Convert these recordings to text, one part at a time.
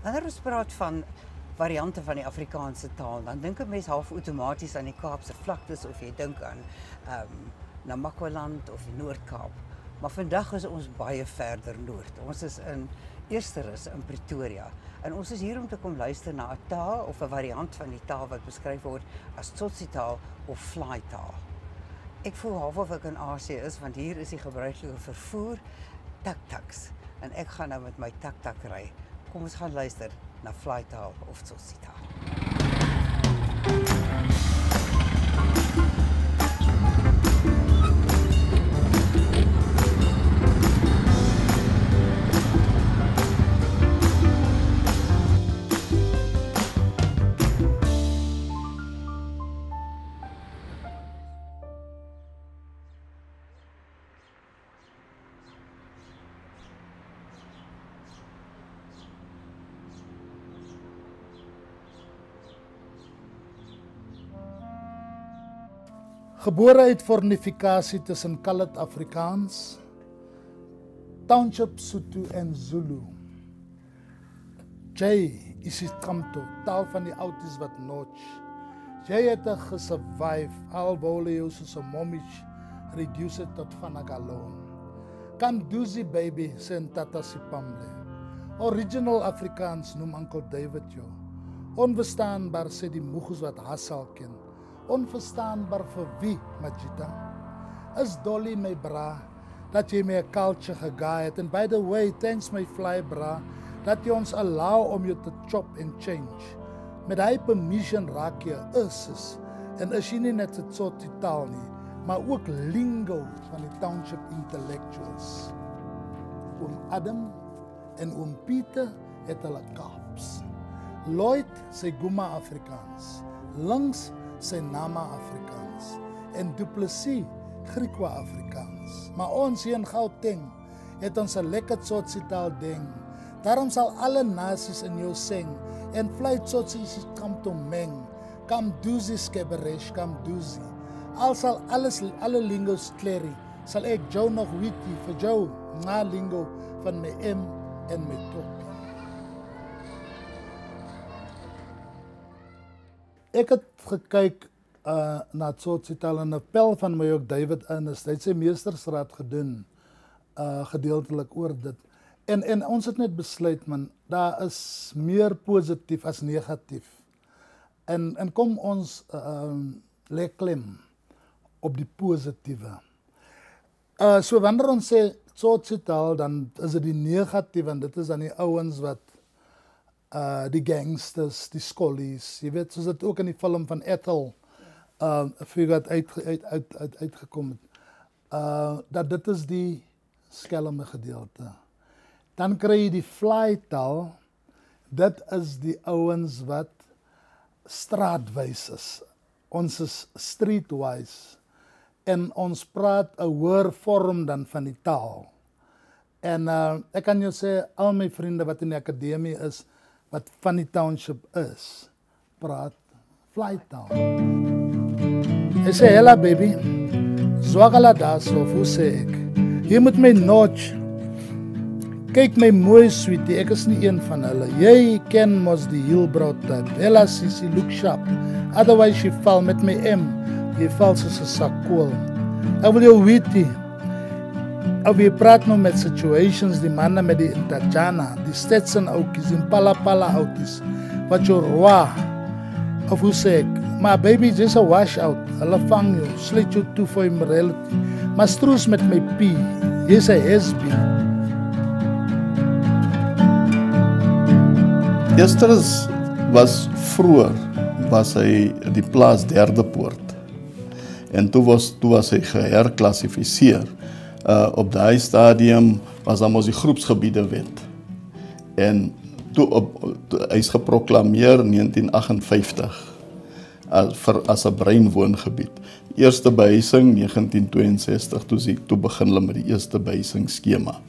Wanneer ons praat van variante van die Afrikaanse taal, dan dink 'n mens half outomaties aan die Kaapse vlaktes of jy dink aan Namakwaland of die Noord-Kaap. Maar vandag is ons baie verder noord. Ons is in Eersterus in Pretoria. En ons is hier om te kom luister na 'n taal of 'n variant van die taal wat beskryf word as Tsotsi-taal of Fly-taal. Ek voel half of ek in Asië is, want hier is die gebruikelike vervoer tak-taks. En ek gaan nou met my tak-tak ry. Kom ons gaan luister na Fly-taal of Tsotsi-taal. Gebore uit fornifikasie tussen Kalat Afrikaans, Township Sotho en Zulu. Jay isiqamto, taal van die outies wat notch. Jay het gesurvive, al wou jy soos 'n mommie reduce tot vanagaloon. Kamduzi baby, sê Tata Sipamle. Original Afrikaans noem Uncle David jou. Onverstaanbaar sê die moeges wat Hassel ken. Onverstaanbaar vir wie, Majita? Is Dolly my bra, dat jy my 'n culture gegaai het. And by the way, thanks my fly bra, dat jy ons allow om jou te chop and change. Met hy permission raak jy is. En is jy nie net 'n Tsotsi taal nie, maar ook lingo van die township intellectuals. Oom Adam en oom Pieter het hulle Kaaps. Lloyd sy Guma Afrikaans. Links sy Nama Afrikaans en Du Plessis Griekwa Afrikaans. Maar ons hier in Gauteng het ons 'n lekker Tsotsi taal ding. Daarom sal alle nasies in jou sing en vlei Tsotsi isiqamto meng. Kamduzi skeberesh kamduzi. Al sal alle lingos kleri, sal ek jou nog witty vir jou na lingo van my M en my top. Ek het gekyk na Tsotsi-taal en 'n pel van my ook David Ernest. Hy het sy meestersgraad gedoen, gedeeltelik oor dit. En ons het net besluit, man, daar is meer positief as negatief. En kom ons lê klem op die positiewe. So wanneer ons sê Tsotsi-taal, dan is dit die negatief, en dit is dan die ouens wat die gangsters, die skollies, jy weet, soos dit ook in die film van Ethel wat uitgekom het, dat dit is die skelme gedeelte. Dan kry jy die Fly-taal, dit is die ouens wat straatwys is. Ons is streetwise, en ons praat 'n hoër vorm dan van die taal. En ek kan jou sê, al my vriende wat in die akademie is, wat van die township is, praat Fly-taal. Hy sê, hela baby, zwagala daso, hoe sê ek? Jy moet my notch. Kyk my mooi sweetie, ek is nie een van hulle. Jy ken mos die heelbrow type. Hela sissie, look sharp. Otherwise, jy val met my M. Jy val soos 'n sak kool. Ek wil jou weet, of jy praat nou met situations, die manne met die Intajana, die Stetson oukies, die Pala oukies, wat jou roa, of hoe sê ek, maar baby, just a washout, hulle vang jou, sluit jou toe vir immorality, maar stroos met my P, jy is 'n SB. Eerstens vroeër was hy die plaas Derde Poort, en toe was hy geherklassifiseer. Op daai stadium was daar mos die groepsgebiede wet. En toe hy is geproklameer in 1958 as 'n breinwoongebied. Eerste behuising 1962, toe begin hulle met die eerste behuisingsskema.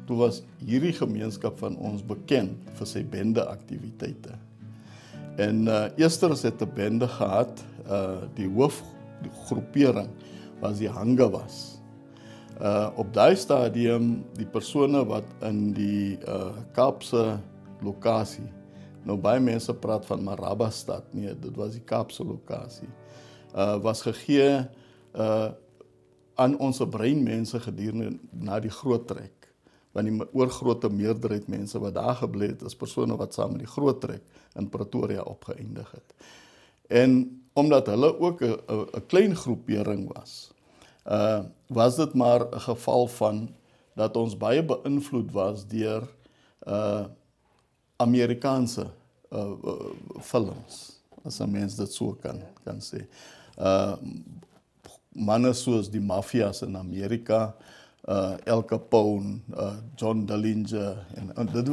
Toe was hierdie gemeenskap van ons bekend vir sy bendeaktiwiteite. En Eersters het 'n bende gehad, die hoofgroepering was die Hangawas. Op daai stadium, die persone wat in die Kaapse lokasie, nou baie mense praat van Marabastad, nee, dit was die Kaapse lokasie, was gegee aan ons breinmense gedurende na die groot trek. Want die oorgrote meerderheid mense wat daar gebly het, is persone wat saam met die groot trek in Pretoria opgeëindig het. En omdat hulle ook 'n klein groepering was dit maar 'n geval van dat ons baie beïnvloed was deur Amerikaanse films, as 'n mens dit so kan sê. Manne soos die mafias in Amerika, Al Capone, John Dillinger, en dit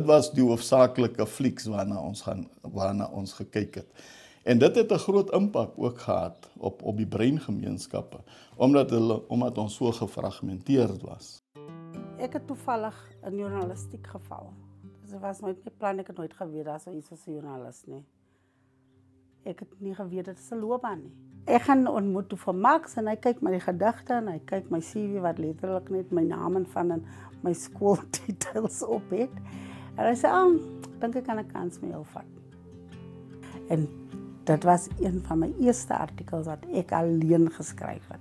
was die hoofsaaklike flieks waarna ons gekyk het. En dit het 'n groot impak ook gehad op die breingemeenskappe, omdat ons so gefragmenteerd was. Ek het toevallig in journalistiek geval. Dit was nooit my plan, ek het nooit geweet dat so iets as 'n joernalis nie. Ek het nie geweet dit is 'n loopbaan nie. Ek gaan ontmoet toe vir Max en hy kyk my gedigte en hy kyk my CV wat letterlik net my naam en van en my skooltitels op het. En hy sê, dink ek kan 'n kans met jou vat. En dit was een van my eerste artikels wat ek alleen geskryf het.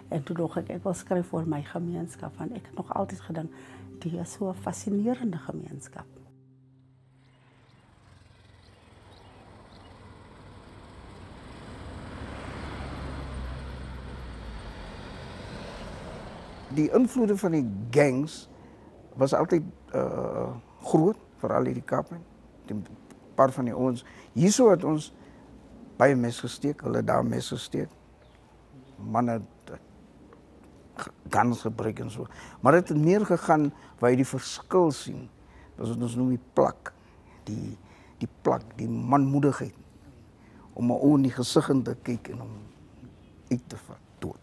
En toe dog ek wil skryf vir my gemeenskap, want ek het nog altyd gedink, die is so 'n fascinerende gemeenskap. Die invloede van die gangs was altyd groot, veral in die Kaap. 'n Paar van die ouens. Hierso het ons baie mes gesteek, hulle daar mes gesteek. Manne guns gebruik en so. Maar dit het meer gegaan waar jy die verskil sien. Dat is wat ons noem die plak. Die plak, die manmoedigheid. Om 'n ou in die gesig in te kyk en om uit te vat dood.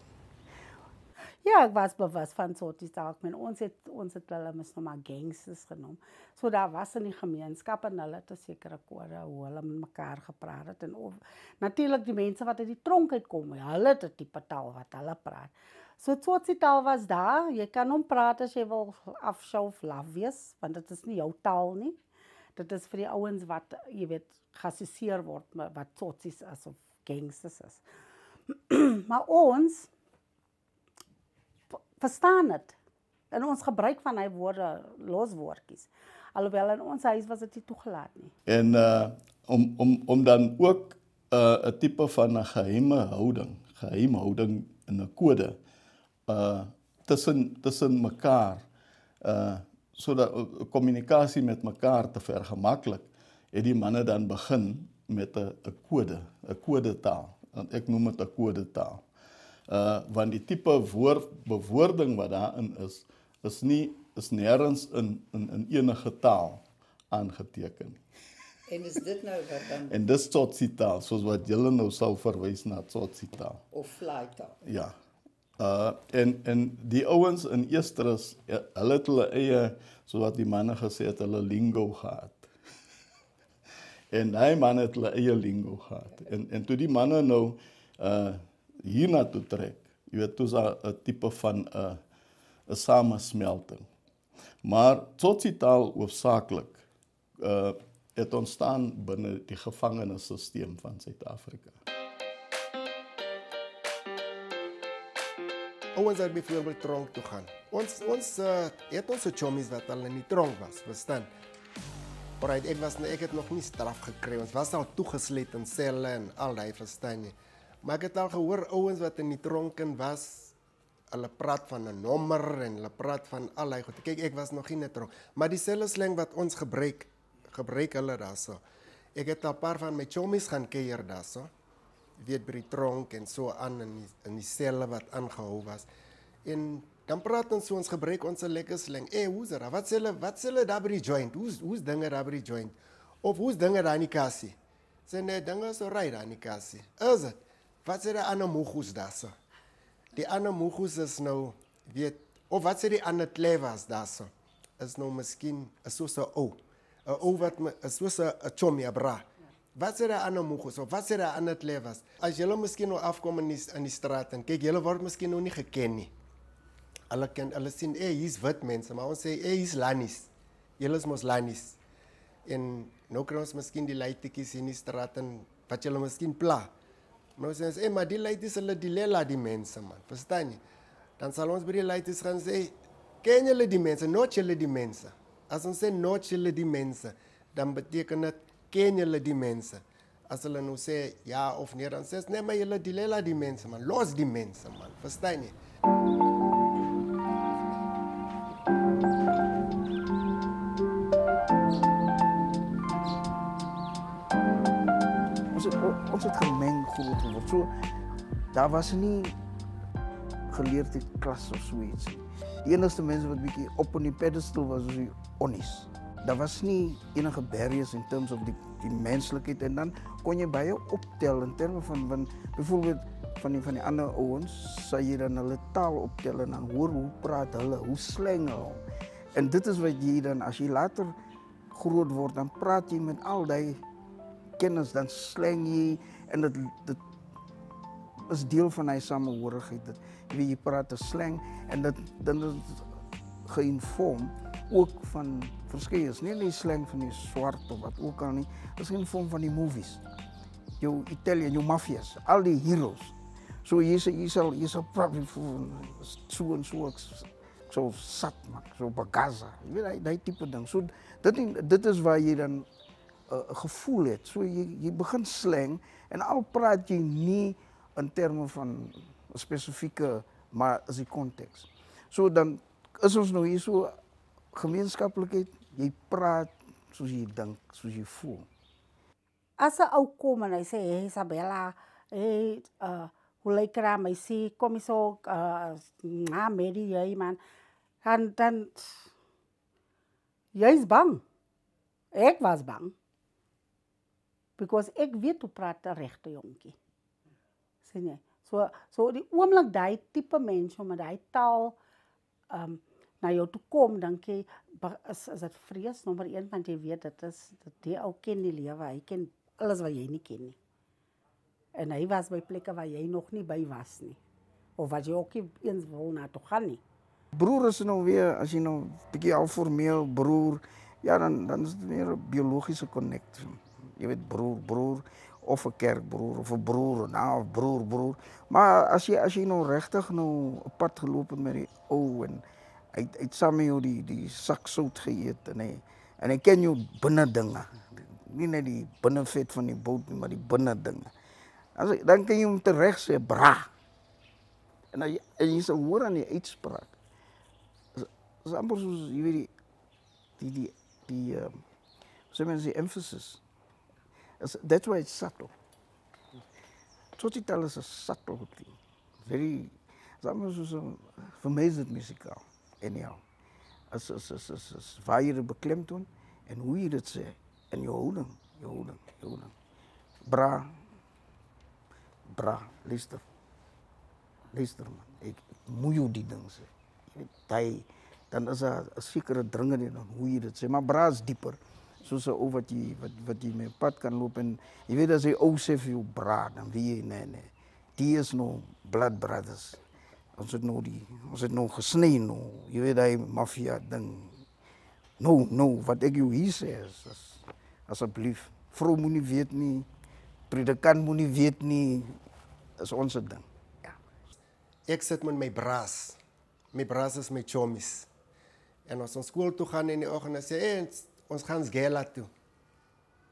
Ja, ek was bewus van soortie taak. Ons het hulle mis nou maar gangsters genoem. So daar was in die gemeenskap en hulle het 'n sekere kode hoe hulle met mekaar gepraat het. En natuurlik die mense wat uit die tronk uitkom, hulle het 'n tipe taal wat hulle praat. So soortie taal was daar. Jy kan hom praat as jy wil afskou of laf wees, want dit is nie jou taal nie. Dit is vir die ouens wat, jy weet, geassosieer word met wat soorties is of gangsters is. Maar ons verstaan het. En ons gebruik van hy woorde, loswoordjies. Alhoewel in ons huis was dit nie toegelaat nie. En om dan ook 'n tipe van 'n geheimhouding in 'n kode tussen mekaar, sodat kommunikasie met mekaar te vergemaklik, het die manne dan begin met 'n kodetaal. Ek noem dit 'n kodetaal. Want die tipe bewoording wat daarin is nêrens in enige taal aangeteken. En is dit nou wat dan? En dis Tsotsi-taal, soos wat julle nou sal verwys na Tsotsi-taal. Of fly-taal. Ja. En die ouens in Esterus, hulle het hulle eie, soos wat die manne gesê het, hulle lingo gehad. En die manne het hulle eie lingo gehad. En toe die manne nou hierna toe trek, jy weet, toe is daar 'n tipe van 'n samensmelting. Maar Tsotsi-taal hoofsaaklik het ontstaan binne die gevangenisstelsel van Suid-Afrika. Ouens het byvoorbeeld tronk toe gaan. Ons het ons chommies wat al in die tronk was, verstaan? Alright, ek het nog nie straf gekry. Ons was al toegesluit in selle en al daai, verstaan jy? Maar ek het al gehoor ouens wat in die tronken was, hulle praat van 'n nommer en hulle praat van al daai goed. Kyk, ek was nog nie in 'n tronk, maar dieselfde slang wat ons gebruik hulle daarso. Ek het 'n paar van my chommies gaan kuier daarso. Weet by die tronk en so aan in die selle wat aangehou was. En dan praat ons gebruik ons lekker slang. Hoe's dit? Wat sê hulle daar by die joint? Hoe's dinge daar by die joint? Of hoe's dinge daar in die kassie? Sê nee, dinge is alright daar in die kassie. Is dit? Wat sê die ander moegoes daarso? Die ander moegoes is nou, weet, of wat sê die ander klevers daarso? Is nou miskien soos 'n ou wat is soos 'n chommy bra. Wat sê die ander moegoes of wat sê die ander klevers? As julle miskien nou afkom in die straat en kyk, julle word miskien nou nie geken nie. hulle sien, hier's wit mense, maar ons sê, hier's Lannies. Julle is mos Lannies. En nou kry ons miskien die luitetjies in die straat en wat julle miskien pla. Nou sê ons, maar die luities hulle dilela die mense man, verstaan jy? Dan sal ons by die luities gaan sê, ken julle die mense, nooit julle die mense. As ons sê nooit julle die mense, dan beteken dit ken julle die mense. As hulle nou sê ja of nee, dan sê ons, nee, maar julle dilela die mense man, los die mense man, verstaan jy? Ons het gemeng groot geword. So, daar was nie geleerde klas of zoiets. Die enigste mense wat bietjie op in die pedestal was die onnies. Daar was nie enige barriers in terms of die menselijkheid. En dan kon je baie optel in termen van bijvoorbeeld van die ander ouens, sal je dan hulle taal optellen en dan hoor hoe praat hulle, hoe slang hulle. En dit is wat je dan, als je later groot wordt, dan praat je met al die kennis, dan slang je en dat is deel van die samenhorigheid. Je praat de slang en dan is het geïnformed ook van verschillende. Niet die slang van die zwart of wat ook al niet. Dat is geïnformed van die movies. Jouw Italië, jouw mafia's, al die heroes. So je zal praten zo en zo zat maken, zo bagaza. Je weet dat type ding. So, dit is waar je dan gevoel hebt. So, je begint slang en al praat je niet in termen van een specifieke, maar als die context. So, dan is ons nou hier zo gemeenschappelijkheid. Je praat zoals je denkt, zoals je voelt. As 'n ou kom en hy sê, hey Isabella, hey, hoe lyk dit aan my sê, kom jy so, Mary, jy man, dan, jy is bang. Ek was bang. Because ek weet hoe praat 'n regte jonkie. Sien jy? So die oomblik daai tipe mens met daai taal na jou toe kom, dan is dit vrees nommer 1, want jy weet dit is die ou ken die lewe, hy ken alles wat jy nie ken nie. En hy was by plekke waar jy nog nie by was nie. Of wat jy ook nie eens wil na toe gaan nie. Broer is nou weer, as jy nou 'n bietjie al formeel broer, ja dan is dit meer 'n biologiese connect. Jy weet broer of 'n kerkbroer of 'n broer, nou of broer. Maar as jy nou regtig nou 'n pad geloop het met die ou en hy het saam met jou die sak sout geëet en hy ken jou binne dinge. Nie net die binnevet van die boot nie, maar die binne dinge. Dan kan jy hom terecht sê, bra. En jy sal hoor aan die uitspraak. Is amper soos, jy weet die sê mense die emphasis. That's why it's subtle. Tsotsitaal is 'n subtle thing. Very, is amper soos vir my is dit musikaal. Anyhow. As waar jy dit beklemtoon en hoe jy dit sê. En je houding. Bra, luister man, ik moet je die ding zeggen. Dan is er een zekere dringende dan hoe je dat zegt. Maar bra is dieper. Zoals wat je met pad kan lopen. En je weet als je ook zegt, je bra, dan weet je, nee. Die is nou blood brothers. Als het nou gesneden, nou, je weet dat je maffia ding. No, wat ik jou hier zeg is, alsjeblieft, vrou moet nie weet nie, predikant moet nie weet nie, is onze ding. Ja. Ek sit met my braas. My braas is my chommies. En as ons skool toe gaan in die oggend en sê, hey, ons gaan Gela toe.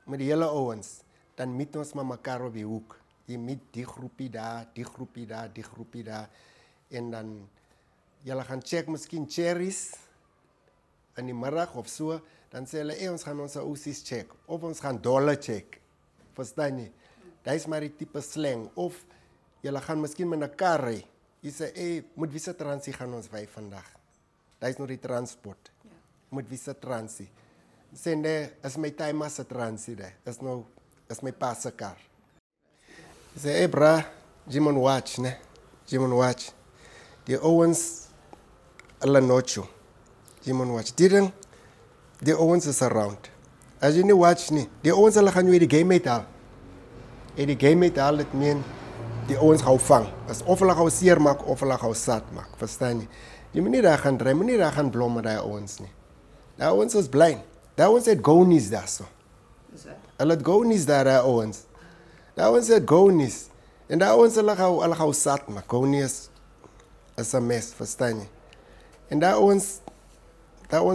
Met die hele ouens, dan meet ons maar mekaar op die hoek. Jy meet die groepie daar, die groepie daar. En dan, julle gaan check miskien cherries in die middag of so. Dan sê hulle, hey, ons gaan ons ousies check. Of ons gaan dollar check. Verstaan jy? Dat is maar die type slang. Of julle gaan miskien met 'n kar ry. Jy sê, hey, met wie se transie gaan ons ry vandag? Dat is nou die transport. Ja. Met wie se transie? Sê nee, is my timer se transie daar. Is my pa se kar. Jy sê, hey bra, Jimon watch, né? Jimon watch. Die ouens hulle nocho. Jimon watch. Die ouens is around. As jy nie watch nie, die ouens hulle gaan jou die game uithaal. En die game uithaal, dit meen, die ouens gou vang. As of hulle gou seer maak of hulle gou sat maak, verstaan jy? Jy moet nie daar gaan dry, moet nie daar gaan blom met daai ouens nie. Daai ouens is blind. Daai ouens het gonies daar so. Hulle het gonies daar, daai ouens. Daai ouens het gonies. En daai ouens hulle gou sat maak. Gonies is 'n mes, verstaan jy? En daai ouens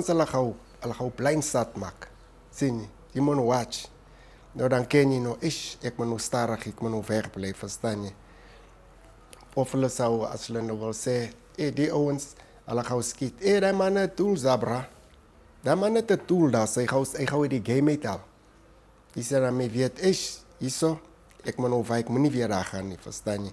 hulle gou blind sat maak. Sien jy? Jy moet watch. Nou dan ken jy nou, ek moet nou starig, ek moet nou wegbly, verstaan jy? Of hulle sou, as hulle nou wil sê, die ouens, hulle gou skiet. Die man het tools daar, bra. Die man het 'n tool daar, hy gou die game uit al. Hy sê dan my weet, hierso, ek moet nou wyk, moet nie weer daar gaan nie, verstaan jy?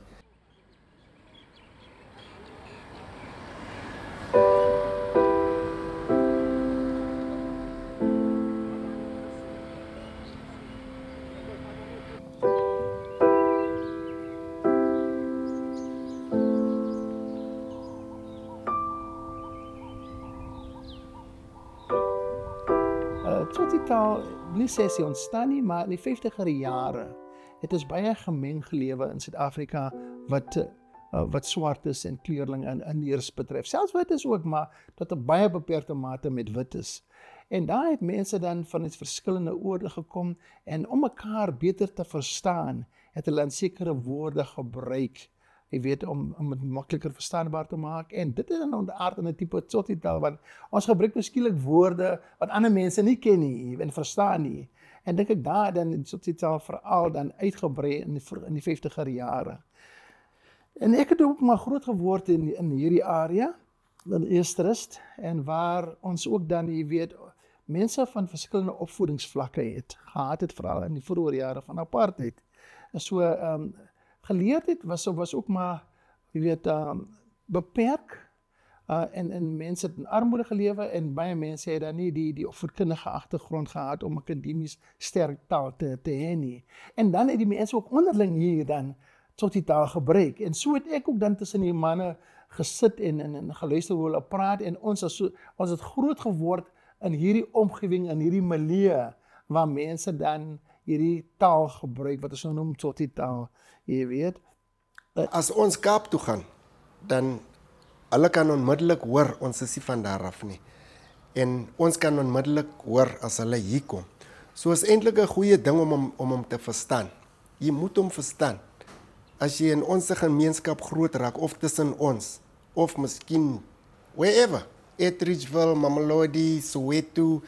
Tsotsitaal, nie sê sy ontstaan nie, maar in die 50er jare het ons baie gemeng gelewe in Suid-Afrika wat swart is en kleurling en Indiërs betref. Selfs wit is ook, maar tot 'n baie beperkte mate met wit is. En daar het mense dan van die verskillende oorde gekom en om mekaar beter te verstaan, het hulle dan sekere woorde gebruik. Jy weet, om het makliker verstaanbaar te maak. En dit is dan onder aard in 'n tipe Tsotsitaal, want ons gebruik beskiklik woorde wat ander mense nie ken nie en verstaan nie. En dink ek daar dan in Tsotsitaal veral dan uitgebrei in die 50er jare. En ek het ook maar groot geword in hierdie area, in Eerstrust, en waar ons ook dan, jy weet, mense van verskillende opvoedingsvlakke gehad het, veral in die vroeë jare van apartheid. En so, geleerdheid was ook maar, jy weet, beperk, en mense het in armoede gelewe, en baie mense het dan nie die opvoedkundige agtergrond gehad om akademies sterk taal te hê nie. En dan het die mense ook onderling hier dan Tsotsitaal gebruik. En so het ek ook dan tussen die manne gesit en geluister hoe hulle praat, en ons het groot geword in hierdie omgewing, in hierdie milieu, waar mense dan hierdie taal gebruik, wat ons nou noem Tsotsitaal, jy weet. As ons Kaap toe gaan, dan hulle kan onmiddellik hoor, ons is nie van daar af nie. En ons kan onmiddellik hoor as hulle hier kom. So is eintlik 'n goeie ding om hom te verstaan. Jy moet hom verstaan. As jy in ons gemeenskap groot raak, of tussen ons, of miskien wherever, Etridgeville, Mamelodi, Soweto,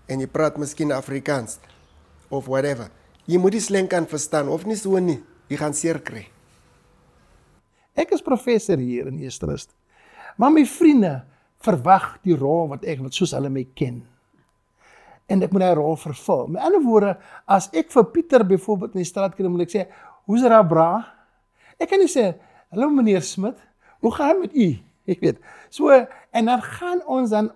en jy praat miskien Afrikaans, of whatever, jy moet die slang kan verstaan, of nie so nie, jy gaan seer kry. Ek is professor hier in Eerstrust, maar my vriende verwag die rol wat soos hulle my ken. En ek moet die rol vervul. Met ander woorde, as ek vir Pieter byvoorbeeld in die straat kry, moet ek sê, hoe's dit bra? Ek kan nie sê, hallo meneer Smit, hoe gaan het met u? Ek weet. So, en dan gaan ons dan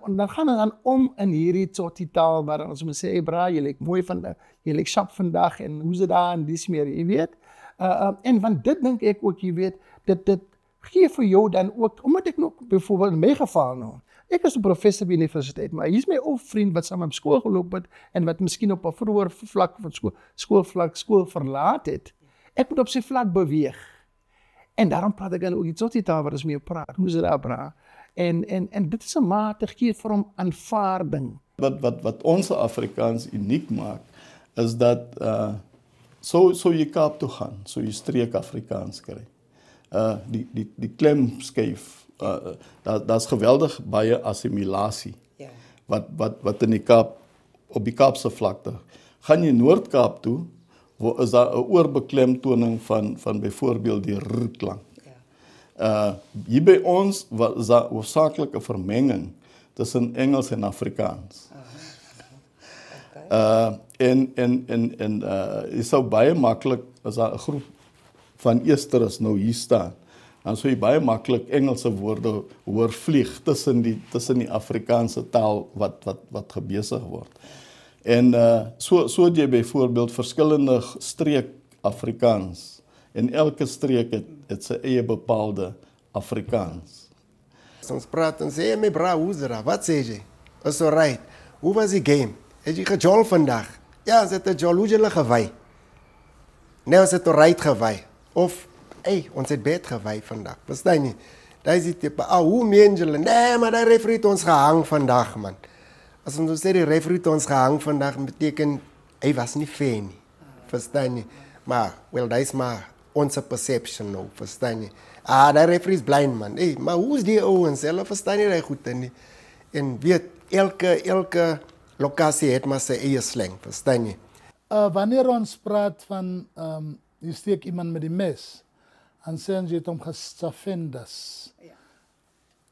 om in hierdie Tsotsitaal, waar ons moet sê, bra, jy lyk mooi vandag, jy lyk sharp vandag, en hoe's dit daar en dis meer, jy weet. En van dit dink ek ook, jy weet, dit gee vir jou dan ook, omdat ek nog byvoorbeeld in my geval nou, ek is 'n professor by die universiteit, maar hier is my ou vriend wat saam op skool geloop het, en wat miskien op 'n vroeër vlak van skool verlaat het. Ek moet op sy vlak beweeg. En daarom praat ek dan ook die Tsotsitaal wat ons mee praat, hoe is dit daar, bra? En dit is 'n mate gee vir hom aanvaarding. Wat ons Afrikaans uniek maak, is dat so jy Kaap toe gaan, so jy streek Afrikaans kry. Die klem skuif, daar's geweldig baie assimilasie. Ja. Wat in die Kaap, op die Kaapse vlakte. Gaan jy Noord-Kaap toe, is daar 'n oorbeklemtoning van byvoorbeeld die r-klank. Ja. Hier by ons is daar hoofsaaklik 'n vermenging tussen Engels en Afrikaans. Is sou baie maklik, as daar 'n groep van Eerstrust nou hier staan, dan sou jy baie maklik Engelse woorde hoor vlieg tussen die Afrikaanse taal wat gebesig word. En so het jy byvoorbeeld verskillende streek Afrikaans, en elke streek het sy eie bepaalde Afrikaans. Ons praat en sê, my bra, hoe is dit? Wat sê jy? Is alright. Hoe was die game? Het jy gejol vandag? Ja, ons het 'n jol, hoe jy hulle gewy? Nee, ons het alright gewy. Of hey, ons het bed gewy vandag. Verstaan jy? Daai is die tipe, hoe meen julle? Nee, maar die referee het ons gehang vandag, man. As ons sê die referee het ons gehang vandag, beteken hy was nie fair nie. Verstaan jy? Maar, well, dat is maar onze perception nou, verstaan jy? Die referee is blind, man. Hey, maar hoe is die ouwens? Hulle verstaan nie die goed nie. En weet, elke locatie het maar sy eie slang, verstaan jy? Wanneer ons praat van, jy steek iemand met die mes, dan sê ons jy het om gestafendas. Ja.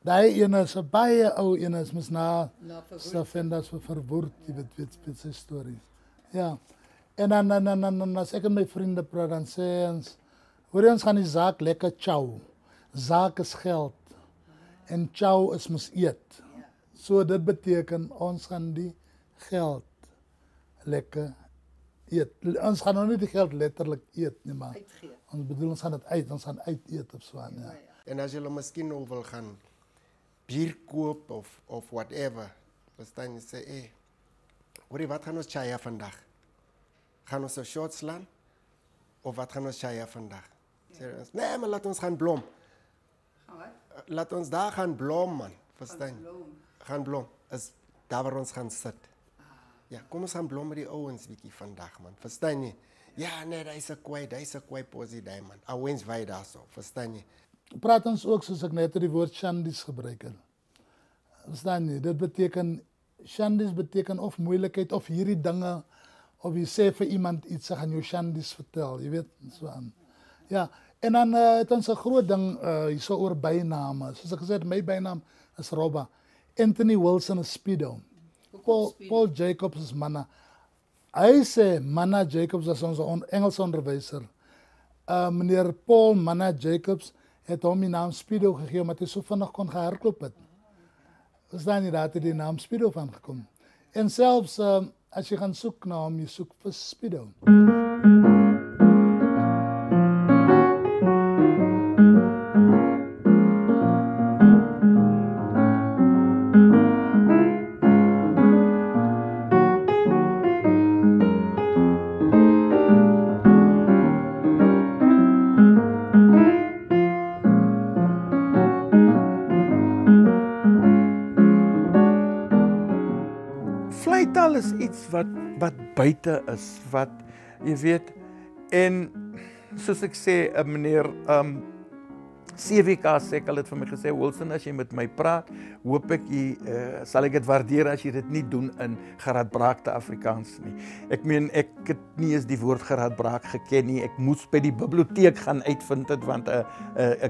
Die ene is 'n baie ou ene, is mos na stafendas verwoord, jy weet sy stories. Ja. En dan as ek en my vriende praat, dan sê ons, hoor ons gaan die zaak lekker chow. Zaak is geld. En chow is mos eet. So dit beteken, ons gaan die geld lekker eet. Ons gaan nou nie die geld letterlik eet nie, maar ons bedoel, ons gaan het ons gaan uit eet of so aan, ja. En as julle miskien nou wil gaan bier koop of whatever, verstaan jy, sê, hoorie, wat gaan ons chaya vandag? Gaan ons 'n shot slaan? Of wat gaan ons chaya vandag? Serieus? Nee, maar laat ons gaan blom. Laat ons daar gaan blom, man. Verstaan jy? Gaan blom. Is daar waar ons gaan sit. Ja, kom ons gaan blom met die ouens bietjie vandag, man. Verstaan jy? Ja, nee, daar is 'n kwai posie daai, man. Ouens wy daar so, verstaan jy? Praat ons ook, soos ek net die woord shandies gebruik het. Verstaan jy? Dit beteken, shandies beteken of moeilikheid, of hierdie dinge, of jy sê vir iemand iets, gaan jou shandies vertel, jy weet, so aan. Ja, en dan het ons 'n groot ding hierso oor byname. Soos ek gesê het, my bynaam is Robba. Anthony Wilson is Speedo. Paul Jacobs is Manna. Hy sê Manna Jacobs is ons Engelse onderwyser. Meneer Paul Manna Jacobs het hom die naam Speedo gegee, omdat hy so vinnig kon gehardloop het. Verstaan jy, daar het die naam Speedo van gekom. En selfs as jy gaan soek na hom, jy soek vir Speedo. Vleitaal is iets wat buite is, wat jy weet, en soos ek sê, meneer CWK sê, ek al het vir my gesê, Wilson, as jy met my praat, hoop ek sal ek dit waardeer as jy dit nie doen in geradbraakte Afrikaans nie. Ek meen, ek het nie eens die woord geradbraak geken nie, ek moes by die biblioteek gaan uitvind het, want 'n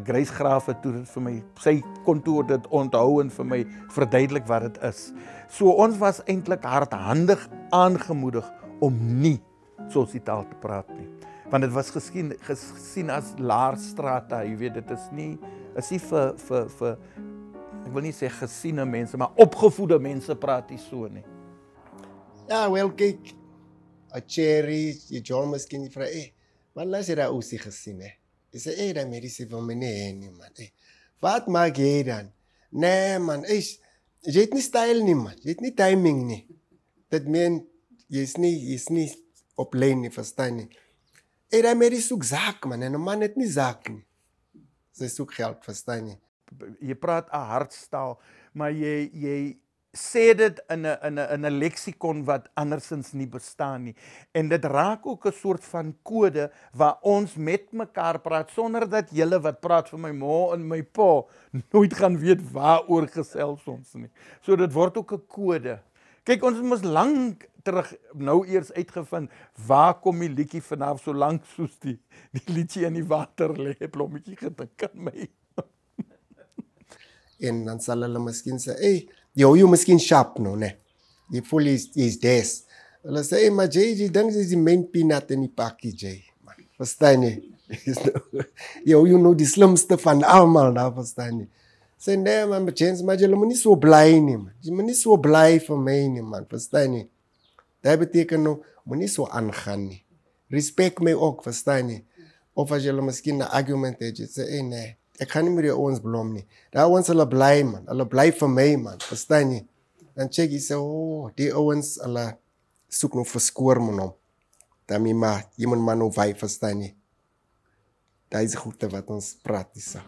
Grace het toe vir my, sy kontoor dit onthou en vir my verduidelik wat dit is. So ons was eintlik hardhandig aangemoedig om nie soos die taal te praat nie. Want dit was gesien as laarstrata, jy weet, dit is nie vir ek wil nie sê gesiene mense, maar opgevoede mense praat nie so nie. Ja, wel kyk, 'n cherry, jy John miskien die vra, wat laat jy daar oosie gesien, Jy sê, daai mediese van my nie, man, wat maak jy dan? Nee, man, jy het nie style nie, man, jy het nie timing nie. Dit meen, jy is nie op lyn nie, verstaan nie. Daai mediese soek zaak, man, en 'n man het nie zaak nie. Sy soek geld, verstaan jy? Jy praat 'n hardstaal, maar jy sê dit in 'n leksikon wat andersins nie bestaan nie. En dit raak ook 'n soort van kode waar ons met mekaar praat sonder dat julle wat praat vir my ma en my pa nooit gaan weet waaroor gesels ons nie. So dit word ook 'n kode. Kyk, ons moes lank terug nou eers uitgevind waar kom die liedjie vanaf, so lank soos die liedjie in die water lê, blommetjie gedink aan my. En dan sal hulle miskien sê, jy miskien sharp nou, ne? Jy voel jy's des. Hulle sê, maar jy dink jy is die main peanut in die pakkie, Jay. Verstaan jy? Jy nou die slimste van almal, daar verstaan jy? Sê, nee man, James, maar jy moet nie so bly nie, man. Jy moet nie so bly vir my nie, man. Verstaan jy? Dat beteken nou, moet nie so aangaan nie. Respect my ook, verstaan jy? Of as jy miskien 'n argument het, jy sê, nee. Ek kan nie met die ouens blom nie. Daar ouens hulle bly, man. Hulle bly vir my, man. Verstaan jy? Dan check jy sê, die ouens, hulle soek nog verskoor, man. Dan jy moet maar nou wy, verstaan jy? Dit is goede wat ons praat, Isa.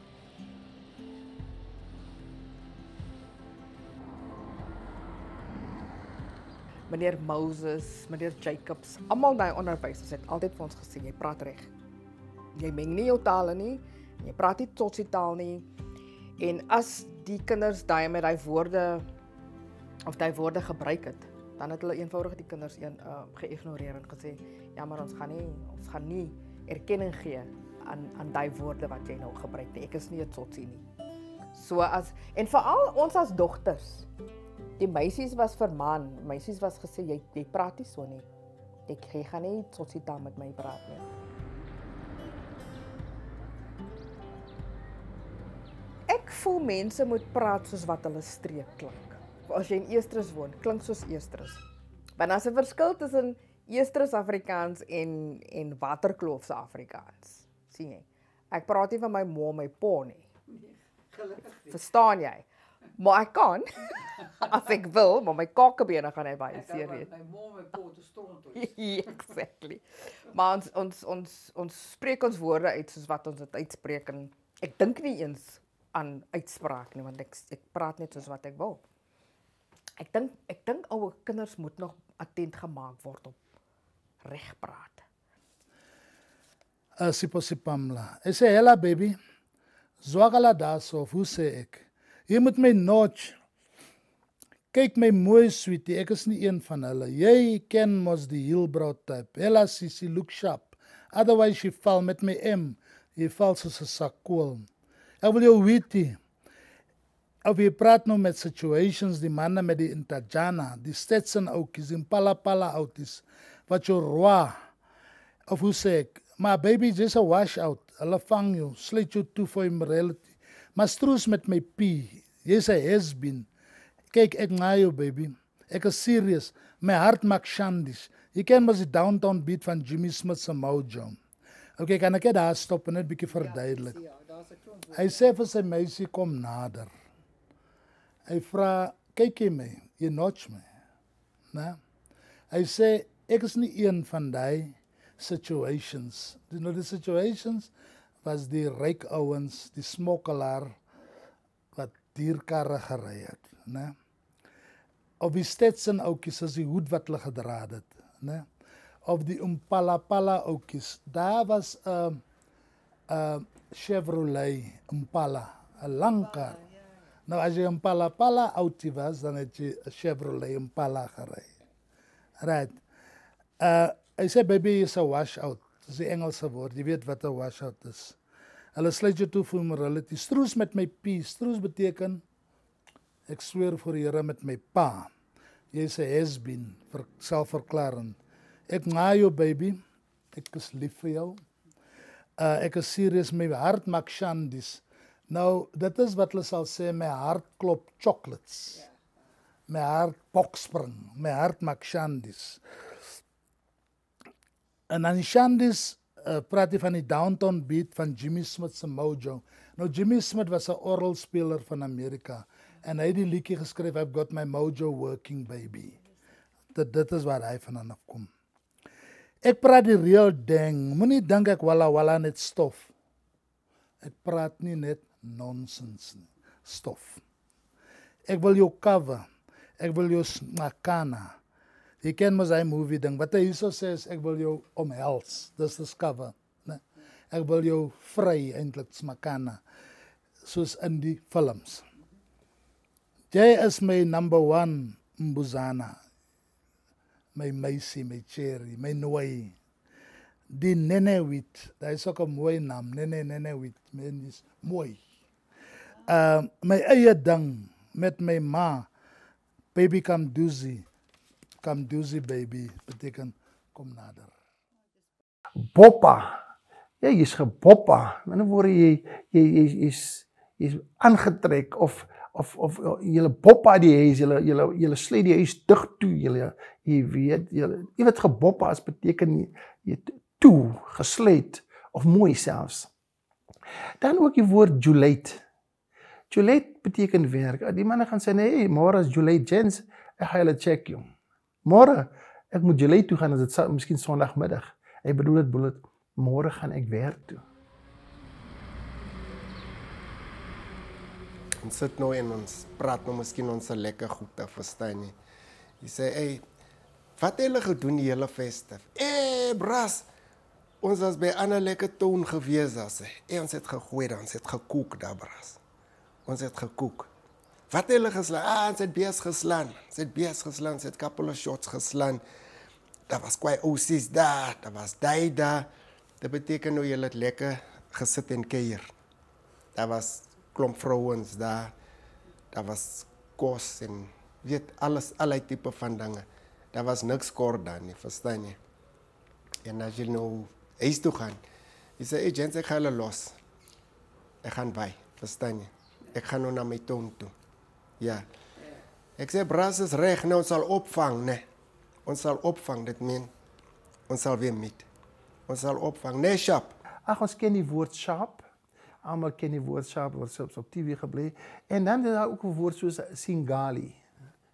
Meneer Moses, meneer Jacobs, almal daai onderwysers het altyd vir ons gesê, jy praat reg. Jy meng nie jou tale nie, jy praat nie Tsotsi taal nie. En as die kinders daai met daai woorde of daai woorde gebruik het, dan het hulle eenvoudig die kinders geïgnoreer en gesê, ja, maar ons gaan nie erkenning gee aan daai woorde wat jy nou gebruik nie. Ek is nie 'n Tsotsi nie. So en veral ons as dogters. Die meisies was vermaan, meisies was gesê, jy praat nie so nie. Jy gaan nie Tsotsi taal met my praat nie. Ek voel mense moet praat soos wat hulle streek klink. As jy in Estrus woon, klink soos Estrus. Want daar's 'n verskil tussen Estrus Afrikaans en Waterkloofse Afrikaans. Sien jy? Ek praat nie van my ma en my pa nie. Verstaan jy? Maar ek kan, as ek wil, maar my kakebene gaan hy baie seer wees. My ma en my pa te stront ons. Exactly. Maar ons spreek ons woorde uit soos wat ons dit uitspreek en ek dink nie eens aan uitspraak nie, want ek praat net soos wat ek wil. Ek dink ouer kinders moet nog attent gemaak word op reg praat. Siposi Pamela. Ek sê, hela baby, zwakala daso, hoe sê ek? Jy moet my notch. Kyk my mooi sweetie, ek is nie een van hulle. Jy ken mos die heelbrow type. Hela sissie, look sharp. Otherwise jy val met my M. Jy val soos 'n sak kool. Ek wil jou weet, of jy praat nou met situations, die manne met die Intajana, die Stetson oukies, die Pala outies, wat jou roa, of hoe sê ek, maar baby, just a washout, hulle vang jou, sluit jou toe vir immorality, maar stroos met my pie, jy's 'n has-been, kyk, ek na jou baby, ek is serious, my hart maak shandies, jy ken mos die downtown beat van Jimmy Smith se Mojo. Okay, kan ek daar stop en net bietjie verduidelik? Hy sê vir sy meisie, kom nader. Hy vra, kyk jy my, jy notch my. Nee? Hy sê, ek is nie een van die situations. Die situations was die ryk ouens, die smokkelaar, wat dierkarre gery het. Nee? Of die Stetson oukies, as die hoed wat hulle gedra het. Nee? Of die Impala oukies, daar was Chevrolet Impala, 'n lang kar. Nou as jy 'n Impala outie was, dan het jy 'n Chevrolet Impala gery. Right. Hy sê baby is 'n washout. Dis die Engelse woord. Jy weet wat 'n washout is. Hulle sluit jou toe vir morality. Stroos met my pie. Stroos beteken ek sweer vir die Here met my pa. Jy's 'n has-been, selfverklarend. Ek na jou baby. Ek is lief vir jou. Ek is serious, my hart maak shandies. Nou, dit is wat hulle sal sê, my hart klop chocolates. My hart bokspring, my hart maak shandies. En dan die shandies praat hy van die downtown beat van Jimmy Smith se Mojo. Nou, Jimmy Smith was 'n orgelspeler van Amerika. En hy het die liedjie geskryf, I've got my mojo working baby. Dit is waar hy vandaan afkom. Ek praat die real ding. Moenie dink ek walla net stof. Ek praat nie net nonsens nie. Stof. Ek wil jou cover. Ek wil jou smakana. Jy ken mos hy movie ding. Wat hy hierso sê is ek wil jou omhels. Dis die cover, né? Ek wil jou vry eintlik smakana. Soos in die films. Jy is my number 1 Mbuzana. My meisie, my cherry, my nooi. Die Nenewit, dat is ook 'n mooi naam, Nenewit, mens mooi. My eie ding met my ma, baby Kamduzi baby, beteken kom nader. Boppa, ja, jy is geboppa, met 'n woorde jy's aangetrek of julle boppa die huis, julle sluit die huis dig toe, jy weet geboppa as beteken jy toe, gesluit, of mooi selfs. Dan ook die woord Juliet. Juliet beteken werk. Die manne gaan sê, nee, môre is Juliet Jens, ek ga julle check jong. Môre, ek moet Juliet toe gaan, as dit miskien Sondagmiddag. Hy bedoel dit, môre gaan ek werk toe. Ons sit nou en ons praat nou miskien ons lekker goed te verstaan nie. Jy sê, hey, wat het julle gedoen die hele festive? Bras, ons was by Anna lekker toon gewees as hy. Ons het gegooi daar, ons het gekook daar, Bras. Ons het gekook. Wat het julle geslaan? Ons het bees geslaan. Ons het couple of shots geslaan. Daar was kwai ossies daar, daar was die daar. Dat beteken nou julle het lekker gesit en keier. Daar was klomp vrouwens daar. Daar was kos en weet alles, allerlei type van dinge. Daar was niks kort daar nie, verstaan jy? En as jy nou huis toe gaan, jy sê, hey Jens, ek ga hulle los. Ek gaan by, verstaan jy? Ek gaan nou na my toon toe. Ja. Ek sê, Bras is reg, nou ons sal opvang, ne? Ons sal opvang, dit meen, ons sal weer meet. Ons sal opvang, nee, Sharp. Ag, ons ken die woord Sharp. Almal ken die woord Sharp, wat selfs op TV gebly. En dan is daar ook 'n woord soos Singali.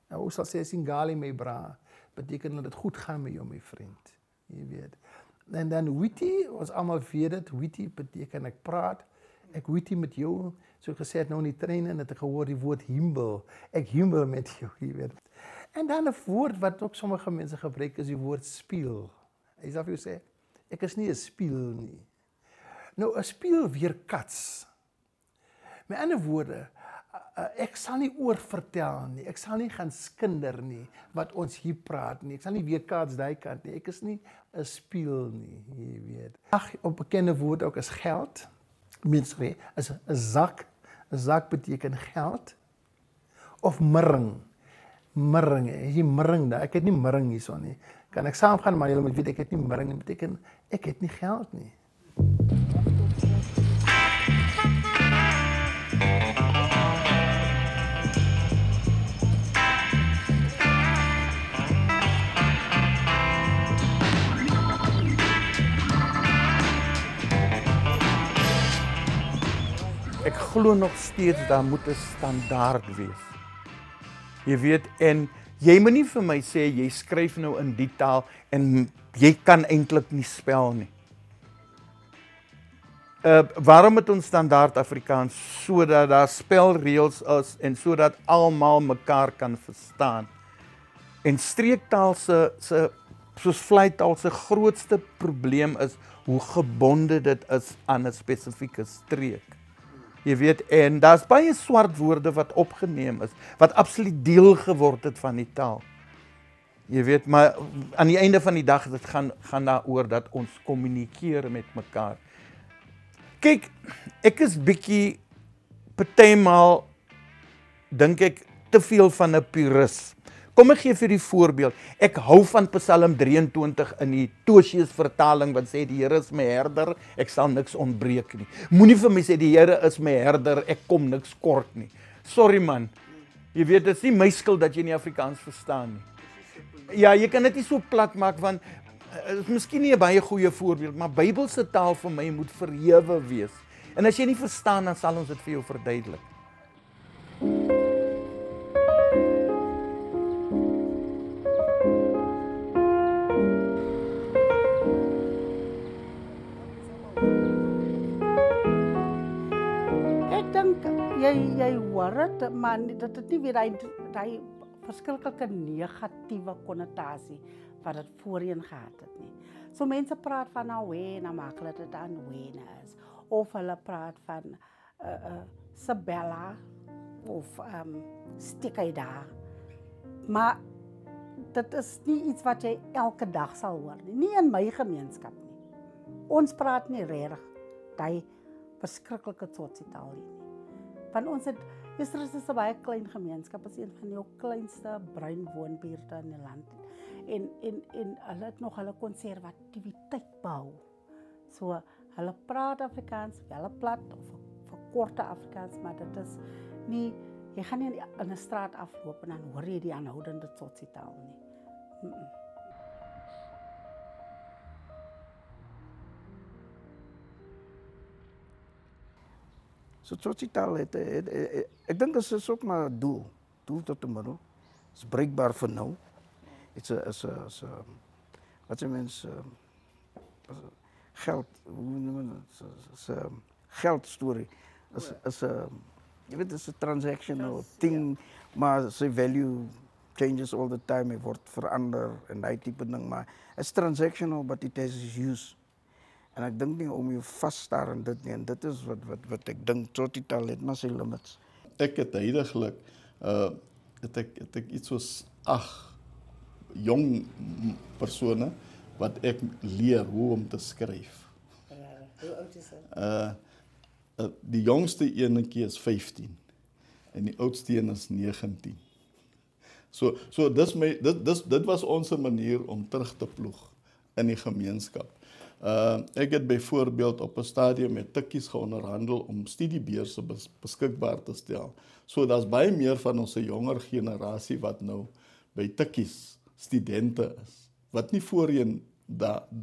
Nou, ons sal sê Singali, my bra, beteken dat dit goed gaan met jou, my vriend. Jy weet. En dan witty, ons almal weet dit, witty beteken ek praat, ek witty met jou, so gesê het nou in die trein en het ek gehoor die woord humble, ek humble met jou, jy weet. En dan 'n woord wat ook sommige mense gebruik is die woord speel. Hy sê vir jou sê, ek is nie 'n speel nie. Nou 'n speel weerkats. Met ander woorde, ek sal nie oorvertel nie, ek sal nie gaan skinder nie wat ons hier praat nie, ek sal nie weerkats daai kant nie, ek is nie 'n speel nie, jy weet. Ag, op bekende woord ook is geld. Mense is 'n zak. 'n Zak beteken geld. Of mirring. Mirring, jy mirring daar. Ek het nie mirring hierson nie. Kan ek saamgaan, maar jy moet weet ek het nie mirring nie, beteken ek het nie geld nie. Ek glo nog steeds daar moet 'n standaard wees. Jy weet, en jy moet nie vir my sê jy skryf nou in die taal en jy kan eintlik nie spel nie. Waarom het ons standaard Afrikaans sodat daar spelreëls is en sodat almal mekaar kan verstaan? En streektaal se soos vleitaal se grootste probleem is hoe gebonde dit is aan 'n spesifieke streek. Jy weet, en daar's baie swart woorde wat opgeneem is, wat absoluut deel geword het van die taal. Jy weet, maar aan die einde van die dag, dit gaan daaroor dat ons kommunikeer met mekaar. Kyk, ek is bietjie, partymal, dink ek, te veel van 'n purist. Kom ek gee vir die voorbeeld. Ek hou van Psalm 23 in die Toshies vertaling wat sê die Here is my herder, ek sal niks ontbreek nie. Moenie vir my sê die Here is my herder, ek kom niks kort nie. Sorry man. Jy weet, dit is nie my skuld dat jy nie Afrikaans verstaan nie. Ja, jy kan dit nie so plat maak want is miskien nie 'n baie goeie voorbeeld, maar Bybelse taal vir my moet verhewe wees. En as jy nie verstaan, dan sal ons dit vir jou verduidelik. Jy hoor dit, maar dat het nie weer die verskillike negatiewe konnotasie wat dit voorheen gehad het nie. So mense praat van Awena, maak hulle dit aan Wena is. Of hulle praat van Sabella of Stikkeida. Maar dit is nie iets wat jy elke dag sal hoor nie. Nie in my gemeenskap nie. Ons praat nie regtig die verskriklike Tsotsi-taal nie. Van ons het, Israel is 'n baie klein gemeenskap, is een van die kleinste bruin woonbuurte in die land. En hulle het nog hulle konservatiwiteit behou. So, hulle praat Afrikaans, wel plat of verkorte Afrikaans, maar dit is nie, jy gaan nie in 'n straat afloop en dan hoor jy die aanhoudende Tsotsi-taal nie. So Tsotsi-taal ek dink dit is ook maar 'n doel tot 'n middel. Dit is bruikbaar vir nou. Dit is wat se mens geld, hoe noem dit? Is 'n geldstorie. Is Jy weet, it's a transactional thing, maar sy value changes all the time, hy word verander en daai tipe ding, maar it's transactional, but it has its use. En ek dink nie om jou vasstaar in dit nie, en dit is wat ek dink, Tsotsitaal het maar sy limits. Ek het heidaglik, het ek iets soos 8 jong persone, wat ek leer hoe om te skryf. Hoe oud is hy? Die jongste enetjie is 15, en die oudste een is 19. So dit was ons manier om terug te ploeg in die gemeenskap. Ek het byvoorbeeld op 'n stadium met tikkies geonderhandel om studiebeurse beskikbaar te stel. So daar's baie meer van ons jonger generasie wat nou by tikkies studente is, wat nie voorheen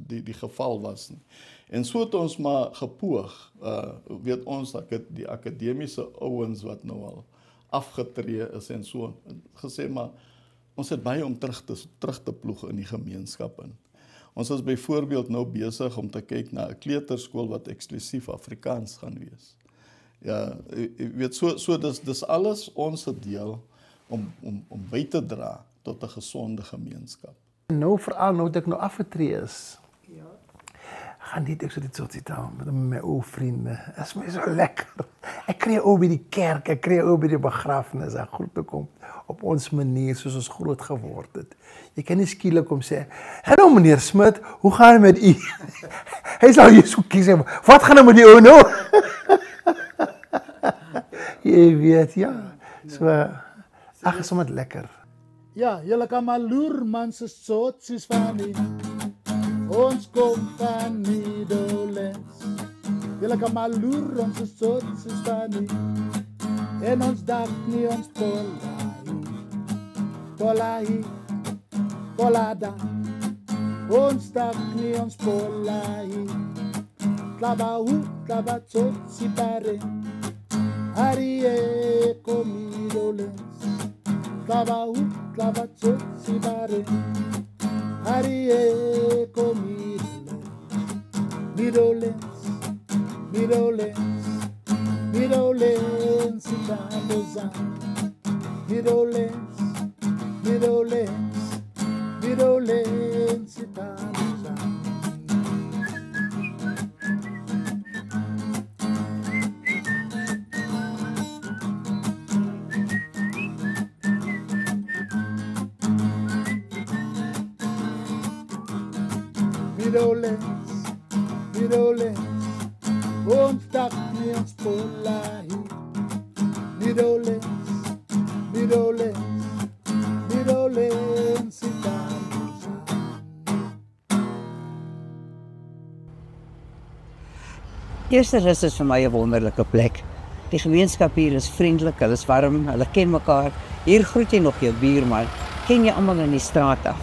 die geval was nie. En so het ons maar gepoog, weet ons, die akademiese ouens wat nou al afgetree is en so, gesê maar, ons het baie om terug te ploeg in die gemeenskap in. Ons is byvoorbeeld nou besig om te kyk na 'n kleuterskool wat eksklusief Afrikaans gaan wees. Ja, weet so dis alles ons deel om by te dra tot 'n gesonde gemeenskap. Nou veral nou dat ek nou afgetree is. Ja. Gaan dit ek so dit Tsotsitaal met my ou vriende. Is my so lekker. Ek kry ou by die kerk, ek kry ou by die begrafnis, en groet te kom op ons manier soos ons groot geword het. Jy kan nie skielik kom sê, "Hallo meneer Smit, hoe gaan dit met u?" Hy sal jy so kies, "Wat gaan met die ou nou?" Jy weet, ja. So ag, is sommer lekker. Ja, julle kan maar loer, man, se Tsotsies van die. Ons kom van Middellands. Julle kan maar loer, ons se Tsotsies van die. En ons dag nie ons Polahi, Polada. Ons dag nie ons Polahi. Klabahu, Klabatsotsi pare. Arie Middellands. Klabahu, Klabatsotsi pare. Arie Middellands. Middellands, Italoza. Middellands, Italoza. Middellands, ons dag nie ons Polahi. Middellands, Italoza. Eersterus is vir my 'n wonderlike plek. Die gemeenskap hier is vriendelik, hulle is warm, hulle ken mekaar. Hier groet jy nog jou buurman, ken jy almal in die straat af.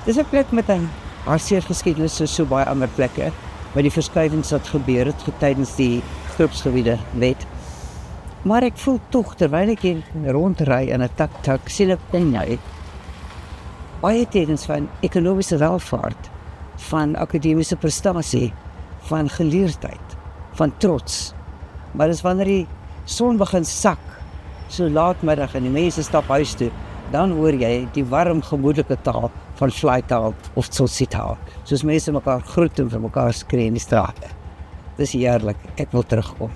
Dis 'n plek met 'n hartseer geskiedenis soos so baie ander plekke, met die verskuiwings wat gebeur het tydens die groepsgebiede wet. Maar ek voel tog terwyl ek hier rondry in 'n tak sien ek net baie tekens van ekonomiese welvaart, van akademiese prestasie, van geleerdheid, van trots. Maar dis wanneer die son begin sak, so laatmiddag en die mense stap huis toe, dan hoor jy die warm gemoedelike taal van Vlei-taal of Tsotsitaal, soos mense mekaar groet en vir mekaar skree in die strate. Dis heerlik, ek wil terugkom.